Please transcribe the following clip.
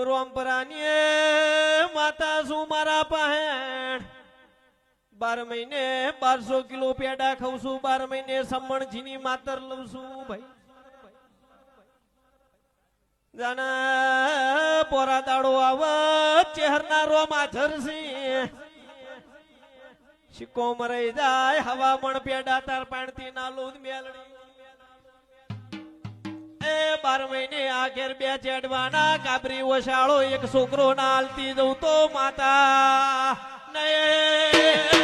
રોમપરાની માતા શું મારા પહેણ 12 મહિને 1200 કિલો પેડા ખાઉં છું 12 મહિને સમણજીની માતર લઉં છું ભાઈ જાના પોરા દાડો આવત ચહેરના રોમ આઝરસી સિક્કો મરાઈ જાય હવા મણ પેડા તાર પાણતી ના લોદ મેલડી એ 12 મહિને આ ઘેર બે ચેડવાના કાબરી ઓશાળો એક છોકરો ના હાલતી જવું તો માતા નહીં